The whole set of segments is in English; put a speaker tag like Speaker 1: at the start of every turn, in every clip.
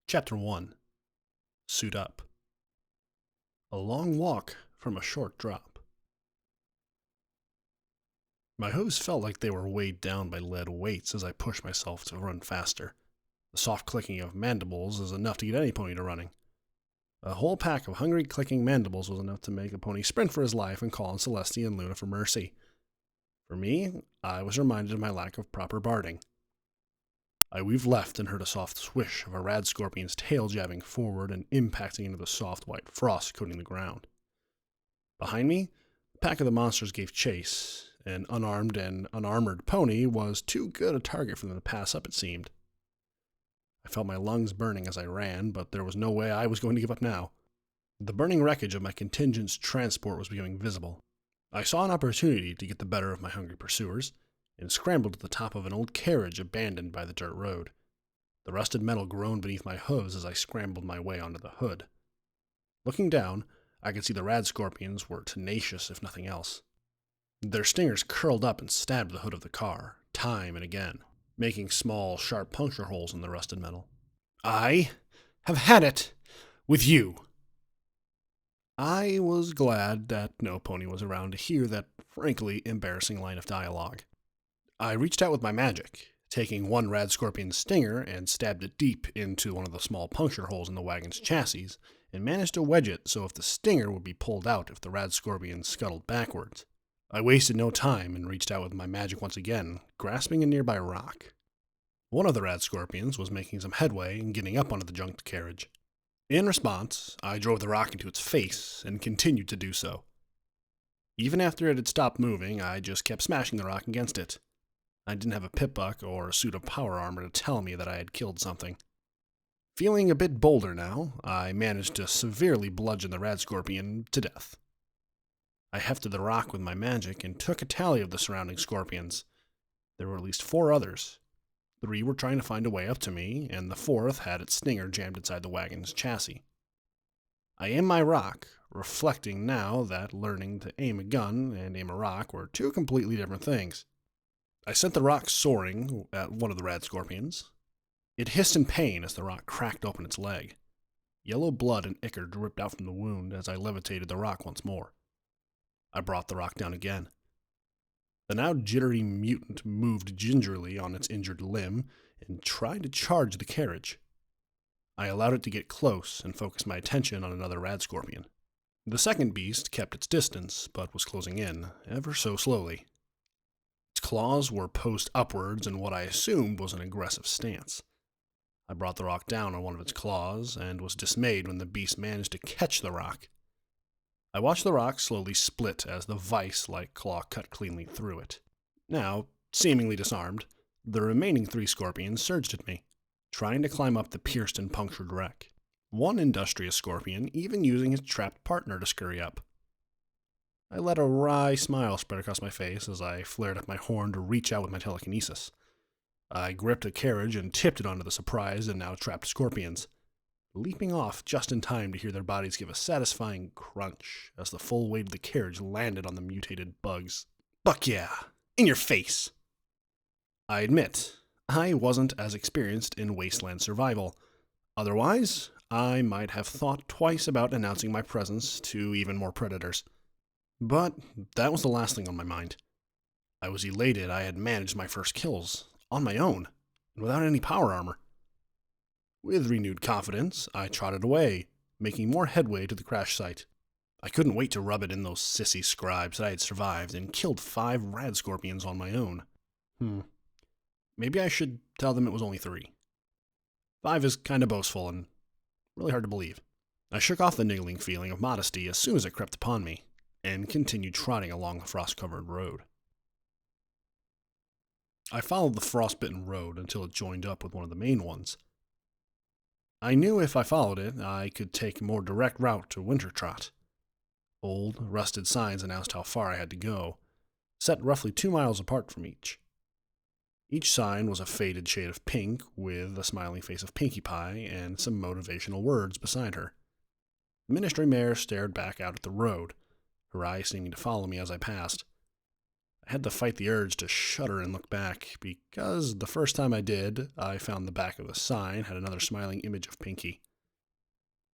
Speaker 1: Chapter 1 Suit Up. A long walk from a short drop. My hooves felt like they were weighed down by lead weights as I pushed myself to run faster. The soft clicking of mandibles is enough to get any pony to running. A whole pack of hungry clicking mandibles was enough to make a pony sprint for his life and call on Celestia and Luna for mercy. For me, I was reminded of my lack of proper barding. I weaved left and heard a soft swish of a rad scorpion's tail jabbing forward and impacting into the soft white frost coating the ground. Behind me, a pack of the monsters gave chase. An unarmed and unarmored pony was too good a target for them to pass up, it seemed. I felt my lungs burning as I ran, but there was no way I was going to give up now. The burning wreckage of my contingent's transport was becoming visible. I saw an opportunity to get the better of my hungry pursuers, and scrambled to the top of an old carriage abandoned by the dirt road. The rusted metal groaned beneath my hooves as I scrambled my way onto the hood. Looking down, I could see the rad scorpions were tenacious, if nothing else. Their stingers curled up and stabbed the hood of the car, time and again, making small, sharp puncture holes in the rusted metal. "I have had it with you." I was glad that no pony was around to hear that frankly embarrassing line of dialogue. I reached out with my magic, taking one rad scorpion's stinger and stabbed it deep into one of the small puncture holes in the wagon's chassis, and managed to wedge it so if the stinger would be pulled out if the rad scorpion scuttled backwards. I wasted no time and reached out with my magic once again, grasping a nearby rock. One of the rad scorpions was making some headway and getting up onto the junked carriage. In response, I drove the rock into its face and continued to do so. Even after it had stopped moving, I just kept smashing the rock against it. I didn't have a pip-buck or a suit of power armor to tell me that I had killed something. Feeling a bit bolder now, I managed to severely bludgeon the rad scorpion to death. I hefted the rock with my magic and took a tally of the surrounding scorpions. There were at least 4 others. 3 were trying to find a way up to me, and the 4th had its stinger jammed inside the wagon's chassis. I aimed my rock, reflecting now that learning to aim a gun and aim a rock were 2 completely different things. I sent the rock soaring at one of the rad scorpions. It hissed in pain as the rock cracked open its leg. Yellow blood and ichor dripped out from the wound as I levitated the rock once more. I brought the rock down again. The now jittery mutant moved gingerly on its injured limb and tried to charge the carriage. I allowed it to get close and focused my attention on another rad scorpion. The second beast kept its distance, but was closing in, ever so slowly. Its claws were posed upwards in what I assumed was an aggressive stance. I brought the rock down on one of its claws and was dismayed when the beast managed to catch the rock. I watched the rock slowly split as the vice-like claw cut cleanly through it. Now, seemingly disarmed, the remaining 3 scorpions surged at me, trying to climb up the pierced and punctured wreck. One industrious scorpion even using his trapped partner to scurry up. I let a wry smile spread across my face as I flared up my horn to reach out with my telekinesis. I gripped a carriage and tipped it onto the surprised and now trapped scorpions, leaping off just in time to hear their bodies give a satisfying crunch as the full weight of the carriage landed on the mutated bugs. Buck yeah! In your face! I admit, I wasn't as experienced in wasteland survival. Otherwise, I might have thought twice about announcing my presence to even more predators. But that was the last thing on my mind. I was elated I had managed my first kills, on my own, and without any power armor. With renewed confidence, I trotted away, making more headway to the crash site. I couldn't wait to rub it in those sissy scribes that I had survived and killed 5 rad scorpions on my own. Maybe I should tell them it was only 3. 5 is kinda boastful and really hard to believe. I shook off the niggling feeling of modesty as soon as it crept upon me, and continued trotting along the frost-covered road. I followed the frostbitten road until it joined up with one of the main ones. I knew if I followed it, I could take a more direct route to Wintertrot. Old, rusted signs announced how far I had to go, set roughly 2 miles apart from each. Each sign was a faded shade of pink, with a smiling face of Pinkie Pie and some motivational words beside her. The ministry mare stared back out at the road, her eyes seeming to follow me as I passed. I had to fight the urge to shudder and look back, because the first time I did, I found the back of the sign had another smiling image of Pinky.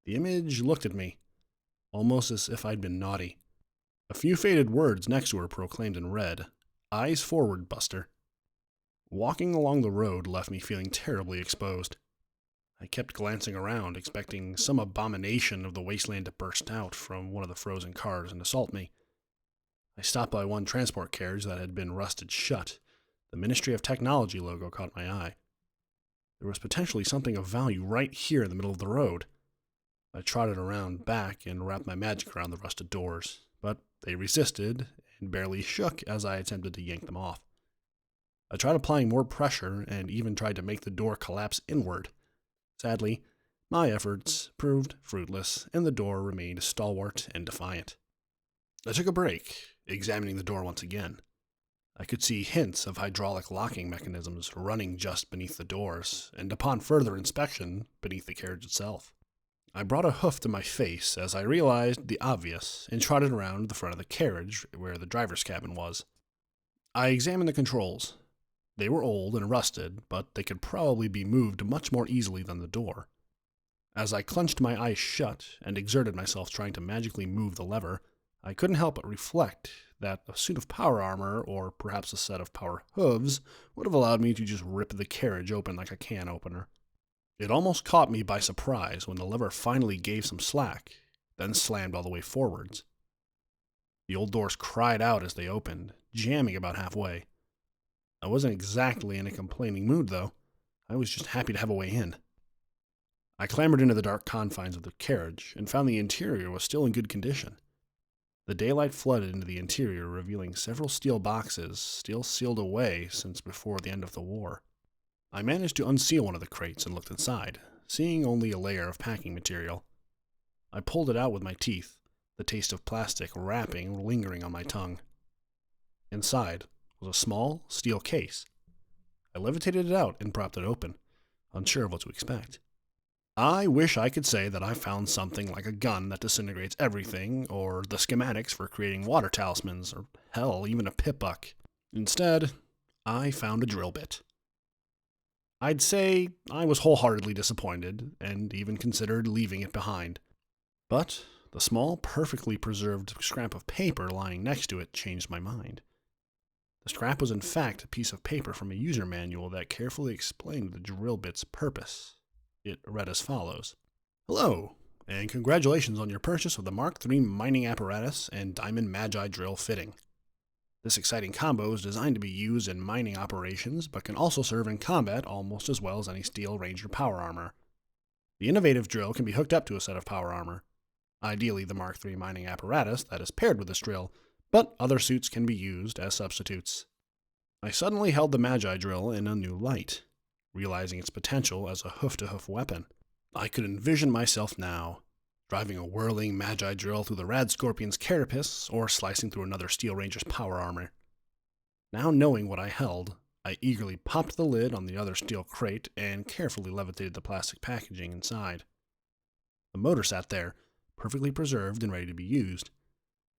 Speaker 1: The image looked at me, almost as if I'd been naughty. A few faded words next to her proclaimed in red, "Eyes forward, Buster." Walking along the road left me feeling terribly exposed. I kept glancing around, expecting some abomination of the wasteland to burst out from one of the frozen cars and assault me. I stopped by one transport carriage that had been rusted shut. The Ministry of Technology logo caught my eye. There was potentially something of value right here in the middle of the road. I trotted around back and wrapped my magic around the rusted doors, but they resisted and barely shook as I attempted to yank them off. I tried applying more pressure and even tried to make the door collapse inward. Sadly, my efforts proved fruitless, and the door remained stalwart and defiant. I took a break, examining the door once again. I could see hints of hydraulic locking mechanisms running just beneath the doors, and upon further inspection, beneath the carriage itself. I brought a hoof to my face as I realized the obvious and trotted around the front of the carriage where the driver's cabin was. I examined the controls. They were old and rusted, but they could probably be moved much more easily than the door. As I clenched my eyes shut and exerted myself trying to magically move the lever, I couldn't help but reflect that a suit of power armor, or perhaps a set of power hooves, would have allowed me to just rip the carriage open like a can opener. It almost caught me by surprise when the lever finally gave some slack, then slammed all the way forwards. The old doors cried out as they opened, jamming about halfway. I wasn't exactly in a complaining mood, though. I was just happy to have a way in. I clambered into the dark confines of the carriage and found the interior was still in good condition. The daylight flooded into the interior, revealing several steel boxes still sealed away since before the end of the war. I managed to unseal one of the crates and looked inside, seeing only a layer of packing material. I pulled it out with my teeth, the taste of plastic wrapping lingering on my tongue. Inside was a small steel case. I levitated it out and propped it open, unsure of what to expect. I wish I could say that I found something like a gun that disintegrates everything, or the schematics for creating water talismans, or hell, even a pip-buck. Instead, I found a drill bit. I'd say I was wholeheartedly disappointed, and even considered leaving it behind. But the small, perfectly preserved scrap of paper lying next to it changed my mind. The scrap was in fact a piece of paper from a user manual that carefully explained the drill bit's purpose. It read as follows: "Hello, and congratulations on your purchase of the Mark III mining apparatus and Diamond Magi drill fitting. This exciting combo is designed to be used in mining operations, but can also serve in combat almost as well as any Steel Ranger power armor. The innovative drill can be hooked up to a set of power armor, ideally the Mark III mining apparatus that is paired with this drill, but other suits can be used as substitutes." I suddenly held the Magi drill in a new light, realizing its potential as a hoof-to-hoof weapon. I could envision myself now, driving a whirling Magi drill through the Rad Scorpion's carapace, or slicing through another Steel Ranger's power armor. Now knowing what I held, I eagerly popped the lid on the other steel crate and carefully levitated the plastic packaging inside. The motor sat there, perfectly preserved and ready to be used.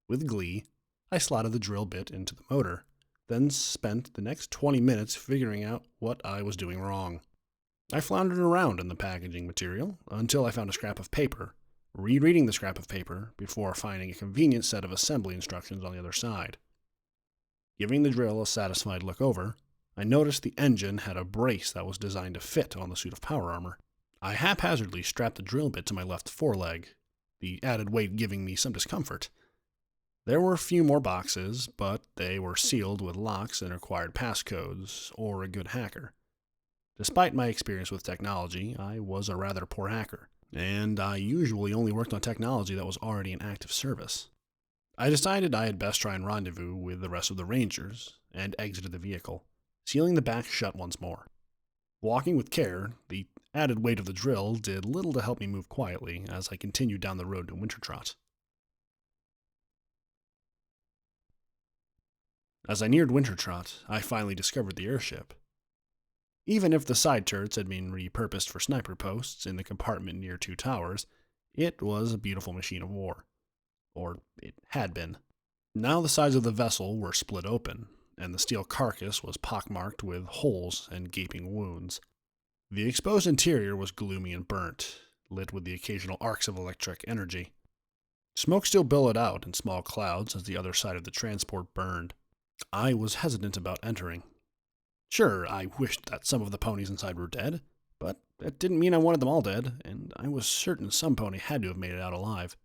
Speaker 1: With glee, I slotted the drill bit into the motor, then spent the next 20 minutes figuring out what I was doing wrong. I floundered around in the packaging material until I found a scrap of paper, rereading the scrap of paper before finding a convenient set of assembly instructions on the other side. Giving the drill a satisfied look over, I noticed the engine had a brace that was designed to fit on the suit of power armor. I haphazardly strapped the drill bit to my left foreleg, the added weight giving me some discomfort. There were a few more boxes, but they were sealed with locks and required passcodes, or a good hacker. Despite my experience with technology, I was a rather poor hacker, and I usually only worked on technology that was already in active service. I decided I had best try and rendezvous with the rest of the Rangers, and exited the vehicle, sealing the back shut once more. Walking with care, the added weight of the drill did little to help me move quietly as I continued down the road to Wintertrot. As I neared Wintertrot, I finally discovered the airship. Even if the side turrets had been repurposed for sniper posts in the compartment near two towers, it was a beautiful machine of war. Or it had been. Now the sides of the vessel were split open, and the steel carcass was pockmarked with holes and gaping wounds. The exposed interior was gloomy and burnt, lit with the occasional arcs of electric energy. Smoke still billowed out in small clouds as the other side of the transport burned. I was hesitant about entering. Sure, I wished that some of the ponies inside were dead, but that didn't mean I wanted them all dead, and I was certain some pony had to have made it out alive.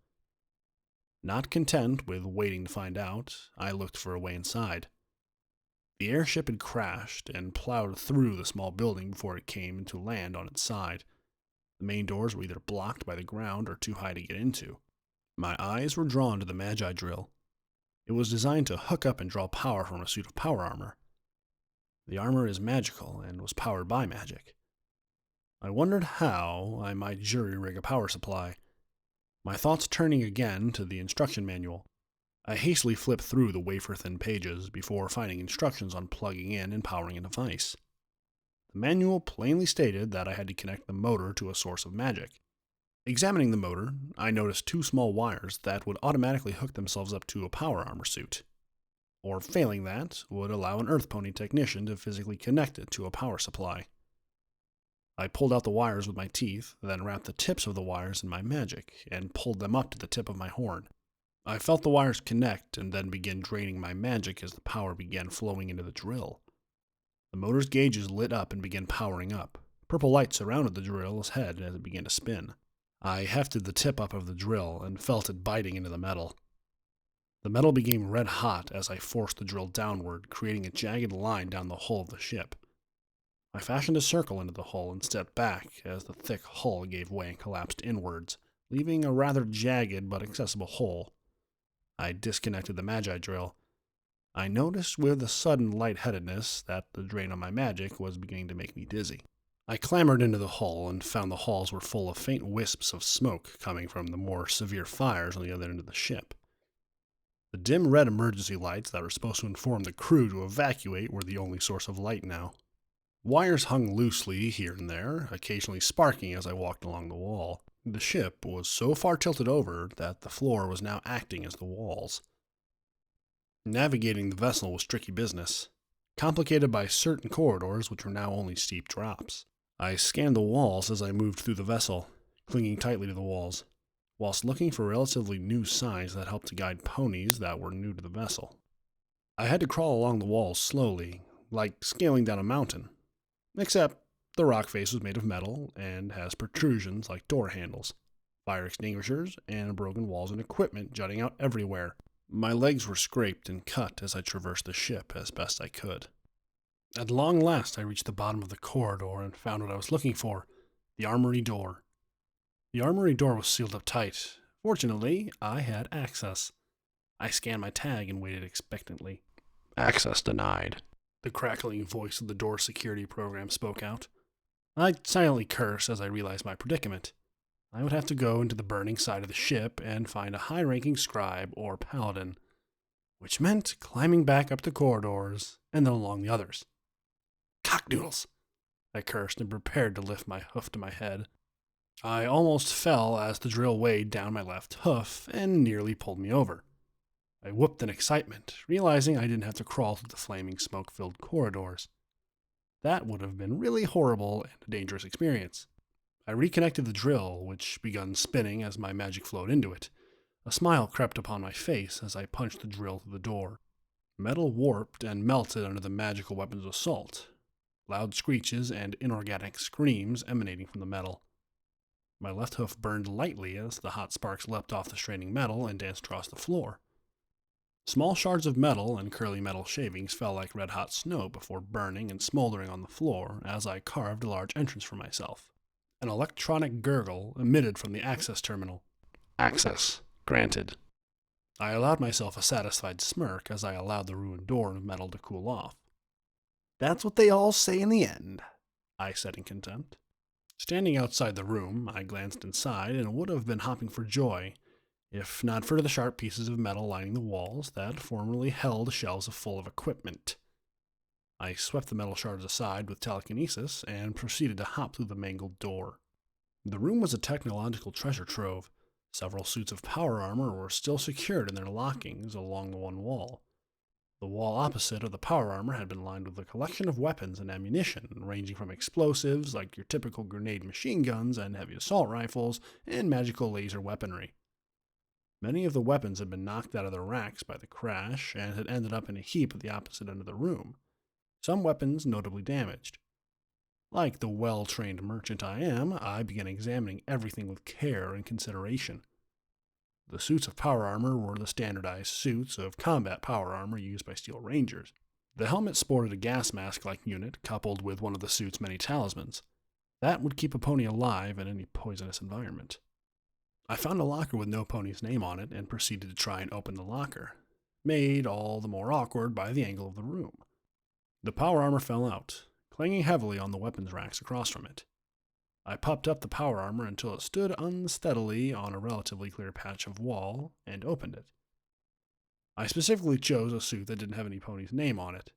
Speaker 1: Not content with waiting to find out, I looked for a way inside. The airship had crashed and plowed through the small building before it came to land on its side. The main doors were either blocked by the ground or too high to get into. My eyes were drawn to the magi drill. It was designed to hook up and draw power from a suit of power armor. The armor is magical and was powered by magic. I wondered how I might jury-rig a power supply. My thoughts turning again to the instruction manual. I hastily flipped through the wafer-thin pages before finding instructions on plugging in and powering a device. The manual plainly stated that I had to connect the motor to a source of magic. Examining the motor, I noticed two small wires that would automatically hook themselves up to a power armor suit, or failing that, would allow an Earth Pony technician to physically connect it to a power supply. I pulled out the wires with my teeth, then wrapped the tips of the wires in my magic, and pulled them up to the tip of my horn. I felt the wires connect and then begin draining my magic as the power began flowing into the drill. The motor's gauges lit up and began powering up. Purple light surrounded the drill's head as it began to spin. I hefted the tip up of the drill and felt it biting into the metal. The metal became red hot as I forced the drill downward, creating a jagged line down the hull of the ship. I fashioned a circle into the hull and stepped back as the thick hull gave way and collapsed inwards, leaving a rather jagged but accessible hole. I disconnected the magi drill. I noticed with a sudden lightheadedness that the drain on my magic was beginning to make me dizzy. I clambered into the hull and found the halls were full of faint wisps of smoke coming from the more severe fires on the other end of the ship. The dim red emergency lights that were supposed to inform the crew to evacuate were the only source of light now. Wires hung loosely here and there, occasionally sparking as I walked along the wall. The ship was so far tilted over that the floor was now acting as the walls. Navigating the vessel was tricky business, complicated by certain corridors which were now only steep drops. I scanned the walls as I moved through the vessel, clinging tightly to the walls, whilst looking for relatively new signs that helped to guide ponies that were new to the vessel. I had to crawl along the walls slowly, like scaling down a mountain, except the rock face was made of metal and has protrusions like door handles, fire extinguishers, and broken walls and equipment jutting out everywhere. My legs were scraped and cut as I traversed the ship as best I could. At long last I reached the bottom of the corridor and found what I was looking for, the armory door. The armory door was sealed up tight. Fortunately, I had access. I scanned my tag and waited expectantly. "Access denied," the crackling voice of the door security program spoke out. I silently cursed as I realized my predicament. I would have to go into the burning side of the ship and find a high-ranking scribe or paladin, which meant climbing back up the corridors and then along the others. "Cocknoodles!" I cursed and prepared to lift my hoof to my head. I almost fell as the drill weighed down my left hoof and nearly pulled me over. I whooped in excitement, realizing I didn't have to crawl through the flaming, smoke-filled corridors. That would have been really horrible and a dangerous experience. I reconnected the drill, which began spinning as my magic flowed into it. A smile crept upon my face as I punched the drill through the door. Metal warped and melted under the magical weapon's assault, loud screeches and inorganic screams emanating from the metal. My left hoof burned lightly as the hot sparks leapt off the straining metal and danced across the floor. Small shards of metal and curly metal shavings fell like red-hot snow before burning and smoldering on the floor as I carved a large entrance for myself. An electronic gurgle emitted from the access terminal. "Access granted." I allowed myself a satisfied smirk as I allowed the ruined door of metal to cool off. "That's what they all say in the end," I said in contempt. Standing outside the room, I glanced inside and would have been hopping for joy, if not for the sharp pieces of metal lining the walls that formerly held shelves full of equipment. I swept the metal shards aside with telekinesis and proceeded to hop through the mangled door. The room was a technological treasure trove. Several suits of power armor were still secured in their lockings along the one wall. The wall opposite of the power armor had been lined with a collection of weapons and ammunition, ranging from explosives like your typical grenade machine guns and heavy assault rifles, and magical laser weaponry. Many of the weapons had been knocked out of their racks by the crash and had ended up in a heap at the opposite end of the room, some weapons notably damaged. Like the well-trained merchant I am, I began examining everything with care and consideration. The suits of power armor were the standardized suits of combat power armor used by Steel Rangers. The helmet sported a gas mask-like unit coupled with one of the suit's many talismans. That would keep a pony alive in any poisonous environment. I found a locker with no pony's name on it and proceeded to try and open the locker, made all the more awkward by the angle of the room. The power armor fell out, clanging heavily on the weapons racks across from it. I popped up the power armor until it stood unsteadily on a relatively clear patch of wall and opened it. I specifically chose a suit that didn't have any pony's name on it.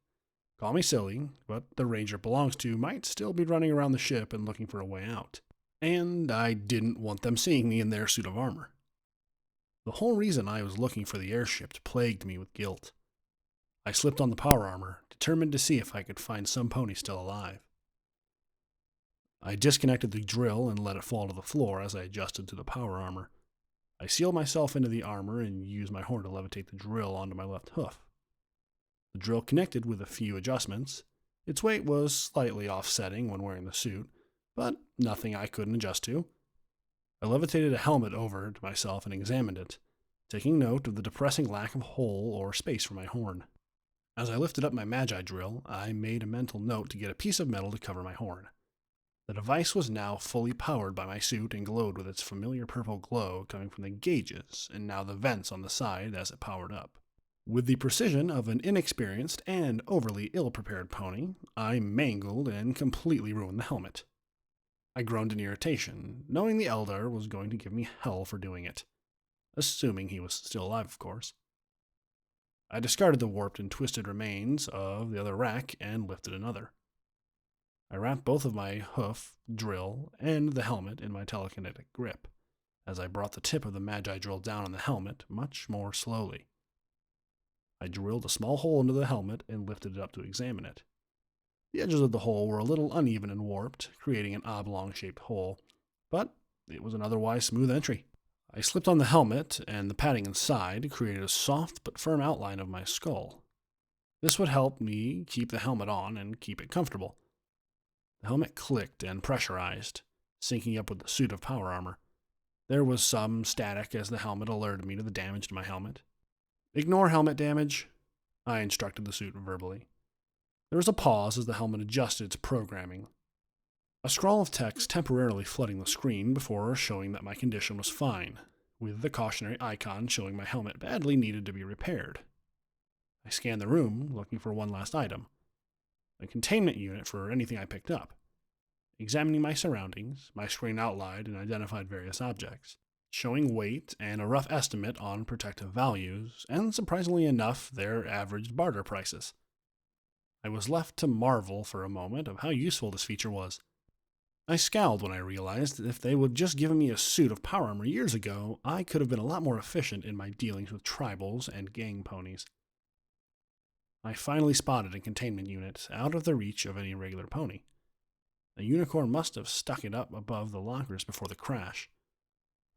Speaker 1: Call me silly, but the ranger it belongs to might still be running around the ship and looking for a way out. And I didn't want them seeing me in their suit of armor. The whole reason I was looking for the airship plagued me with guilt. I slipped on the power armor, determined to see if I could find some pony still alive. I disconnected the drill and let it fall to the floor as I adjusted to the power armor. I sealed myself into the armor and used my horn to levitate the drill onto my left hoof. The drill connected with a few adjustments. Its weight was slightly offsetting when wearing the suit, but nothing I couldn't adjust to. I levitated a helmet over to myself and examined it, taking note of the depressing lack of hole or space for my horn. As I lifted up my magi drill, I made a mental note to get a piece of metal to cover my horn. The device was now fully powered by my suit and glowed with its familiar purple glow coming from the gauges and now the vents on the side as it powered up. With the precision of an inexperienced and overly ill-prepared pony, I mangled and completely ruined the helmet. I groaned in irritation, knowing the Eldar was going to give me hell for doing it. Assuming he was still alive, of course. I discarded the warped and twisted remains of the other rack and lifted another. I wrapped both of my hoof, drill, and the helmet in my telekinetic grip, as I brought the tip of the magi drill down on the helmet much more slowly. I drilled a small hole into the helmet and lifted it up to examine it. The edges of the hole were a little uneven and warped, creating an oblong-shaped hole, but it was an otherwise smooth entry. I slipped on the helmet, and the padding inside created a soft but firm outline of my skull. This would help me keep the helmet on and keep it comfortable. The helmet clicked and pressurized, syncing up with the suit of power armor. There was some static as the helmet alerted me to the damage to my helmet. "Ignore helmet damage," I instructed the suit verbally. There was a pause as the helmet adjusted its programming. A scroll of text temporarily flooding the screen before showing that my condition was fine, with the cautionary icon showing my helmet badly needed to be repaired. I scanned the room, looking for one last item. A containment unit for anything I picked up. Examining my surroundings, my screen outlined and identified various objects, showing weight and a rough estimate on protective values, and surprisingly enough, their averaged barter prices. I was left to marvel for a moment of how useful this feature was. I scowled when I realized that if they would just given me a suit of power armor years ago, I could have been a lot more efficient in my dealings with tribals and gang ponies. I finally spotted a containment unit out of the reach of any regular pony. A unicorn must have stuck it up above the lockers before the crash.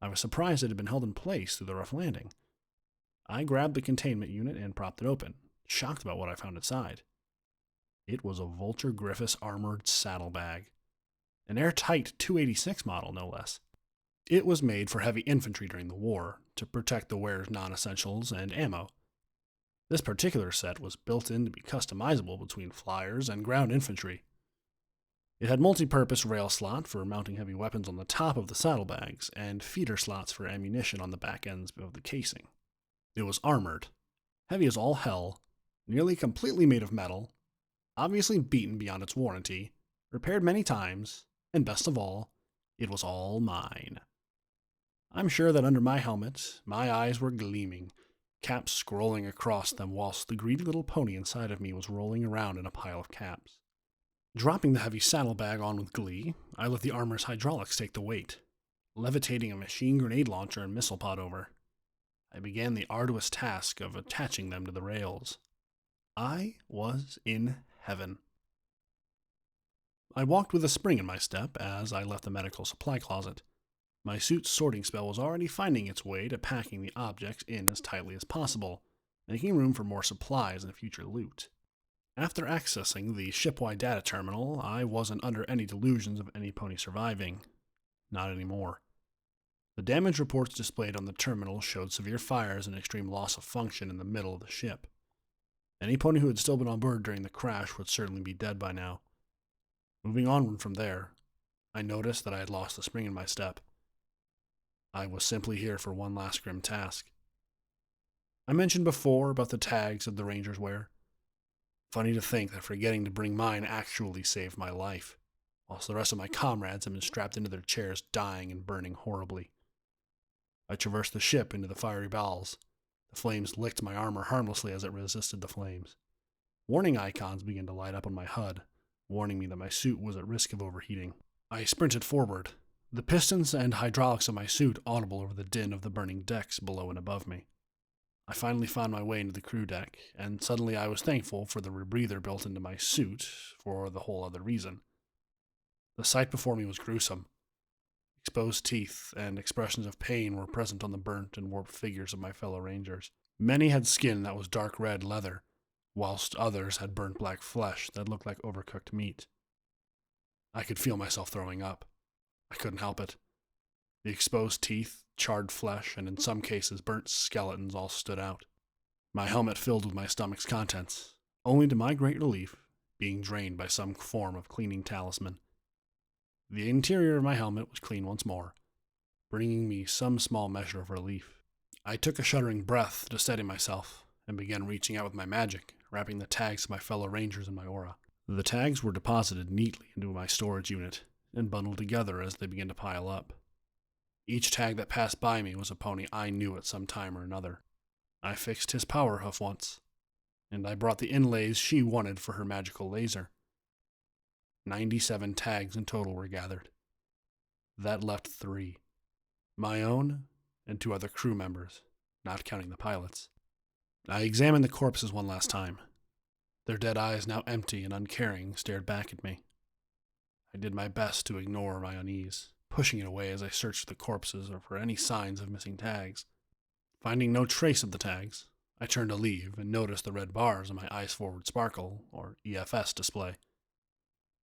Speaker 1: I was surprised it had been held in place through the rough landing. I grabbed the containment unit and propped it open, shocked about what I found inside. It was a Vulture Griffiths armored saddlebag. An airtight 286 model, no less. It was made for heavy infantry during the war, to protect the wearer's non-essentials and ammo. This particular set was built in to be customizable between flyers and ground infantry. It had multi-purpose rail slot for mounting heavy weapons on the top of the saddlebags, and feeder slots for ammunition on the back ends of the casing. It was armored, heavy as all hell, nearly completely made of metal, obviously beaten beyond its warranty, repaired many times, and best of all, it was all mine. I'm sure that under my helmet, my eyes were gleaming, caps scrolling across them whilst the greedy little pony inside of me was rolling around in a pile of caps. Dropping the heavy saddlebag on with glee, I let the armor's hydraulics take the weight, levitating a machine grenade launcher and missile pod over. I began the arduous task of attaching them to the rails. I was in heaven. I walked with a spring in my step as I left the medical supply closet. My suit's sorting spell was already finding its way to packing the objects in as tightly as possible, making room for more supplies and future loot. After accessing the shipwide data terminal, I wasn't under any delusions of any pony surviving. Not anymore. The damage reports displayed on the terminal showed severe fires and extreme loss of function in the middle of the ship. Any pony who had still been on board during the crash would certainly be dead by now. Moving onward from there, I noticed that I had lost the spring in my step. I was simply here for one last grim task. I mentioned before about the tags that the Rangers wear. Funny to think that forgetting to bring mine actually saved my life, whilst the rest of my comrades had been strapped into their chairs dying and burning horribly. I traversed the ship into the fiery bowels. The flames licked my armor harmlessly as it resisted the flames. Warning icons began to light up on my HUD, warning me that my suit was at risk of overheating. I sprinted forward, the pistons and hydraulics of my suit audible over the din of the burning decks below and above me. I finally found my way into the crew deck, and suddenly I was thankful for the rebreather built into my suit for the whole other reason. The sight before me was gruesome. Exposed teeth and expressions of pain were present on the burnt and warped figures of my fellow rangers. Many had skin that was dark red leather, whilst others had burnt black flesh that looked like overcooked meat. I could feel myself throwing up. I couldn't help it. The exposed teeth, charred flesh, and in some cases burnt skeletons all stood out. My helmet filled with my stomach's contents, only to my great relief, being drained by some form of cleaning talisman. The interior of my helmet was clean once more, bringing me some small measure of relief. I took a shuddering breath to steady myself, and began reaching out with my magic, wrapping the tags of my fellow rangers in my aura. The tags were deposited neatly into my storage unit, and bundled together as they began to pile up. Each tag that passed by me was a pony I knew at some time or another. I fixed his power hoof once, and I brought the inlays she wanted for her magical laser. 97 tags in total were gathered. That left 3. My own, and 2 other crew members, not counting the pilots. I examined the corpses one last time. Their dead eyes, now empty and uncaring, stared back at me. I did my best to ignore my unease, pushing it away as I searched the corpses for any signs of missing tags. Finding no trace of the tags, I turned to leave and noticed the red bars on my Eyes Forward Sparkle, or EFS, display.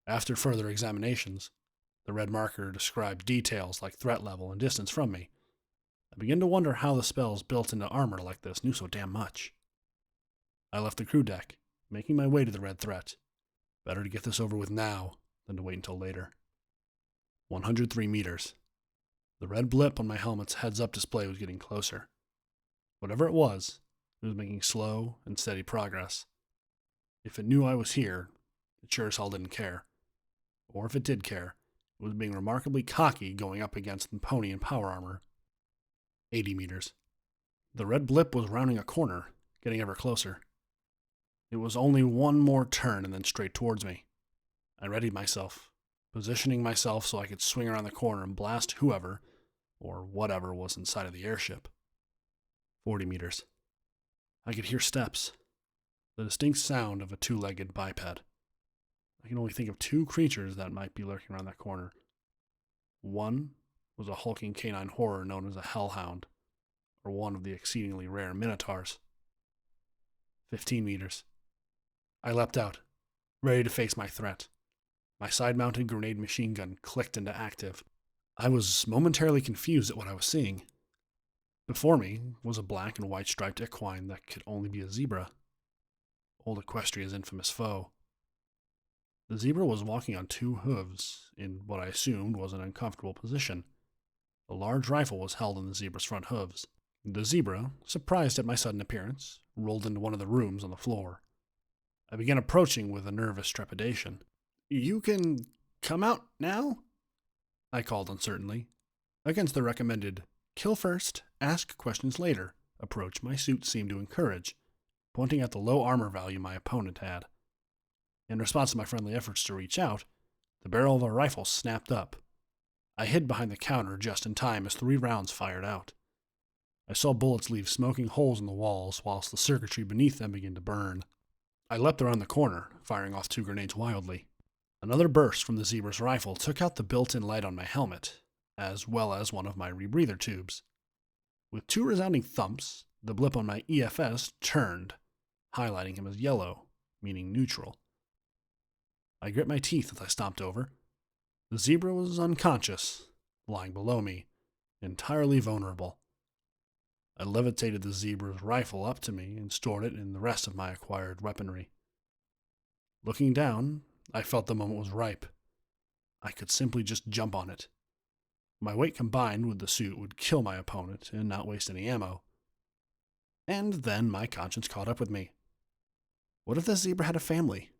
Speaker 1: After further examinations, the red marker described details like threat level and distance from me. I began to wonder how the spells built into armor like this knew so damn much. I left the crew deck, making my way to the red threat. Better to get this over with now than to wait until later. 103 meters. The red blip on my helmet's heads-up display was getting closer. Whatever it was making slow and steady progress. If it knew I was here, it sure as hell didn't care. Or if it did care, it was being remarkably cocky going up against the pony in power armor. 80 meters. The red blip was rounding a corner, getting ever closer. It was only one more turn and then straight towards me. I readied myself, positioning myself so I could swing around the corner and blast whoever, or whatever was inside of the airship. 40 meters. I could hear steps, the distinct sound of a 2-legged biped. I can only think of 2 creatures that might be lurking around that corner. One was a hulking canine horror known as a hellhound, or one of the exceedingly rare minotaurs. 15 meters. I leapt out, ready to face my threat. My side-mounted grenade machine gun clicked into active. I was momentarily confused at what I was seeing. Before me was a black and white striped equine that could only be a zebra, old Equestria's infamous foe. The zebra was walking on 2 hooves, in what I assumed was an uncomfortable position. A large rifle was held in the zebra's front hooves. The zebra, surprised at my sudden appearance, rolled into one of the rooms on the floor. I began approaching with a nervous trepidation. "You can come out now?" I called uncertainly, against the recommended "kill first, ask questions later" approach my suit seemed to encourage, pointing at the low armor value my opponent had. In response to my friendly efforts to reach out, the barrel of a rifle snapped up. I hid behind the counter just in time as 3 rounds fired out. I saw bullets leave smoking holes in the walls whilst the circuitry beneath them began to burn. I leapt around the corner, firing off 2 grenades wildly. Another burst from the zebra's rifle took out the built-in light on my helmet, as well as one of my rebreather tubes. With 2 resounding thumps, the blip on my EFS turned, highlighting him as yellow, meaning neutral. I grit my teeth as I stomped over. The zebra was unconscious, lying below me, entirely vulnerable. I levitated the zebra's rifle up to me and stored it in the rest of my acquired weaponry. Looking down, I felt the moment was ripe. I could simply just jump on it. My weight combined with the suit would kill my opponent and not waste any ammo. And then my conscience caught up with me. What if this zebra had a family?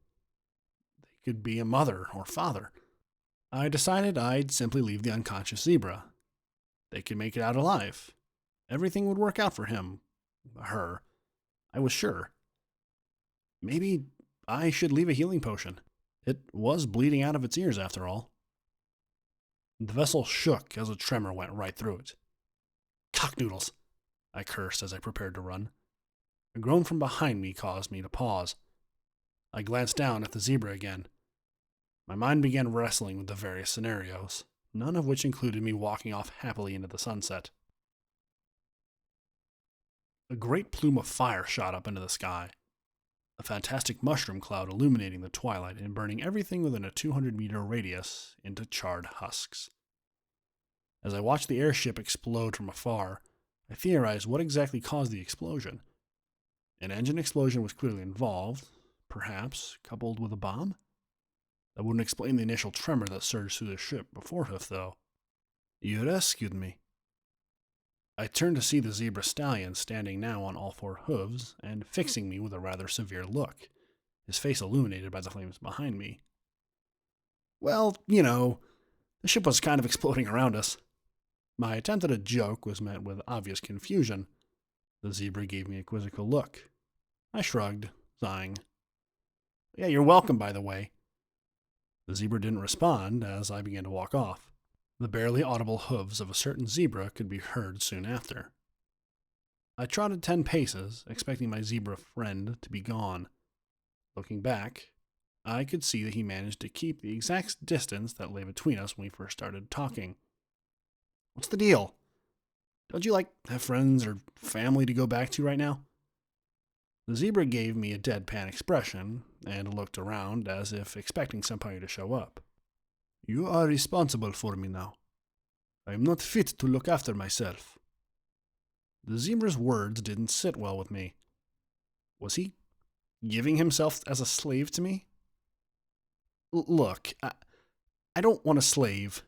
Speaker 1: They could be a mother or father. I decided I'd simply leave the unconscious zebra. They could make it out alive. Everything would work out for him. Her. I was sure. Maybe I should leave a healing potion. It was bleeding out of its ears, after all. The vessel shook as a tremor went right through it. Cocknoodles! I cursed as I prepared to run. A groan from behind me caused me to pause. I glanced down at the zebra again. My mind began wrestling with the various scenarios, none of which included me walking off happily into the sunset. A great plume of fire shot up into the sky, a fantastic mushroom cloud illuminating the twilight and burning everything within a 200-meter radius into charred husks. As I watched the airship explode from afar, I theorized what exactly caused the explosion. An engine explosion was clearly involved, perhaps coupled with a bomb? That wouldn't explain the initial tremor that surged through the ship beforehoof, though. You rescued me. I turned to see the zebra stallion standing now on all 4 hooves and fixing me with a rather severe look, his face illuminated by the flames behind me. Well, the ship was kind of exploding around us. My attempt at a joke was met with obvious confusion. The zebra gave me a quizzical look. I shrugged, sighing. Yeah, you're welcome, by the way. The zebra didn't respond as I began to walk off. The barely audible hooves of a certain zebra could be heard soon after. I trotted 10 paces, expecting my zebra friend to be gone. Looking back, I could see that he managed to keep the exact distance that lay between us when we first started talking. What's the deal? Don't you, have friends or family to go back to right now? The zebra gave me a deadpan expression and looked around as if expecting somebody to show up. You are responsible for me now. I am not fit to look after myself. The zebra's words didn't sit well with me. Was he giving himself as a slave to me? Look, I don't want a slave.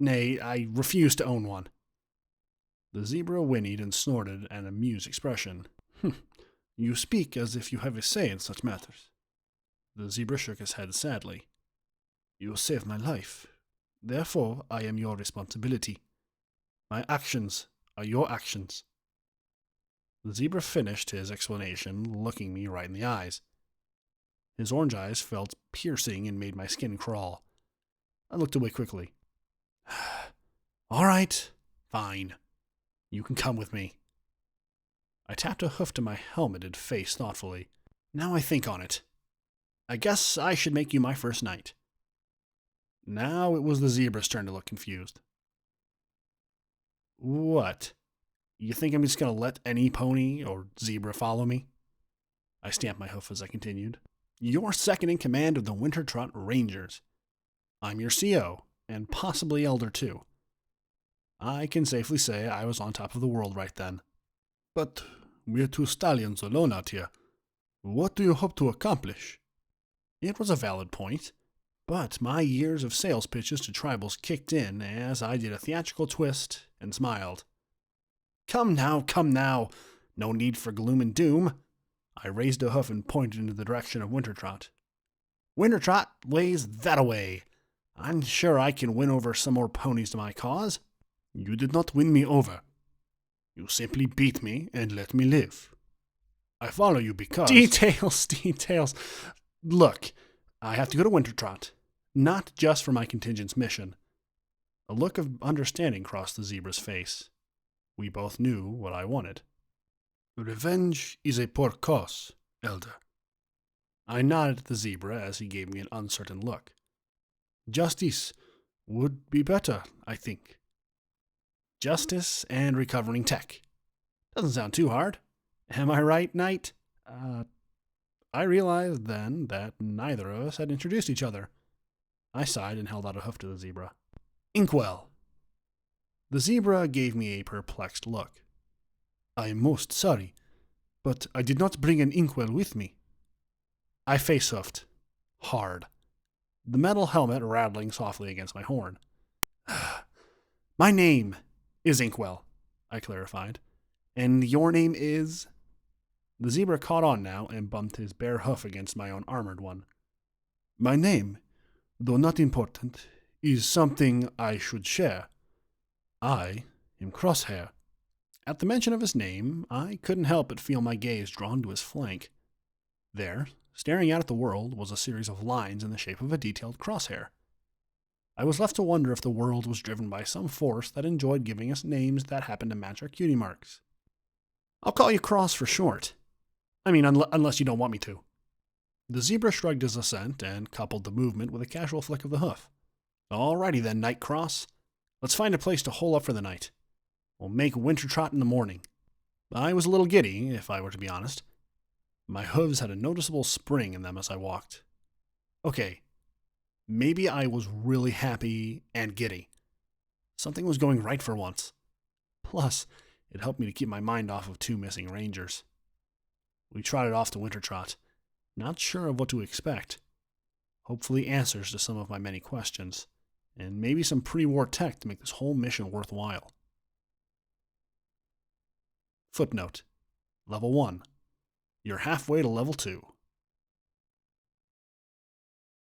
Speaker 1: Nay, I refuse to own one. The zebra whinnied and snorted an amused expression. You speak as if you have a say in such matters. The zebra shook his head sadly. You saved my life. Therefore, I am your responsibility. My actions are your actions. The zebra finished his explanation, looking me right in the eyes. His orange eyes felt piercing and made my skin crawl. I looked away quickly. All right, fine. You can come with me. I tapped a hoof to my helmeted face thoughtfully. Now I think on it. I guess I should make you my first knight. Now it was the zebra's turn to look confused. What? You think I'm just going to let any pony or zebra follow me? I stamped my hoof as I continued. You're second in command of the Wintertrot Rangers. I'm your CO, and possibly elder too. I can safely say I was on top of the world right then. But we're 2 stallions alone out here. What do you hope to accomplish? It was a valid point, but my years of sales pitches to tribals kicked in as I did a theatrical twist and smiled. Come now. No need for gloom and doom. I raised a hoof and pointed into the direction of Wintertrot. Wintertrot, lays that away. I'm sure I can win over some more ponies to my cause. You did not win me over. You simply beat me and let me live. I follow you because... Details. Look, I have to go to Wintertrot. Not just for my contingent's mission. A look of understanding crossed the zebra's face. We both knew what I wanted. Revenge is a poor cause, Elder. I nodded at the zebra as he gave me an uncertain look. Justice would be better, I think. Justice and recovering tech. Doesn't sound too hard. Am I right, Knight? I realized then that neither of us had introduced each other. I sighed and held out a hoof to the zebra. Inkwell. The zebra gave me a perplexed look. I am most sorry, but I did not bring an inkwell with me. I face-hoofed. Hard. The metal helmet rattling softly against my horn. My name is Inkwell, I clarified. And your name is? The zebra caught on now and bumped his bare hoof against my own armored one. My name, though not important, is something I should share. I am Crosshair. At the mention of his name, I couldn't help but feel my gaze drawn to his flank. There, staring out at the world, was a series of lines in the shape of a detailed crosshair. I was left to wonder if the world was driven by some force that enjoyed giving us names that happened to match our cutie marks. I'll call you Cross for short. I mean, unless you don't want me to. The zebra shrugged his assent and coupled the movement with a casual flick of the hoof. Alrighty then, Night Cross. Let's find a place to hole up for the night. We'll make Wintertrot in the morning. I was a little giddy, if I were to be honest. My hooves had a noticeable spring in them as I walked. Okay, maybe I was really happy and giddy. Something was going right for once. Plus, it helped me to keep my mind off of 2 missing rangers. We trotted off to Wintertrot, not sure of what to expect. Hopefully answers to some of my many questions, and maybe some pre-war tech to make this whole mission worthwhile. Footnote. Level 1. You're halfway to level 2.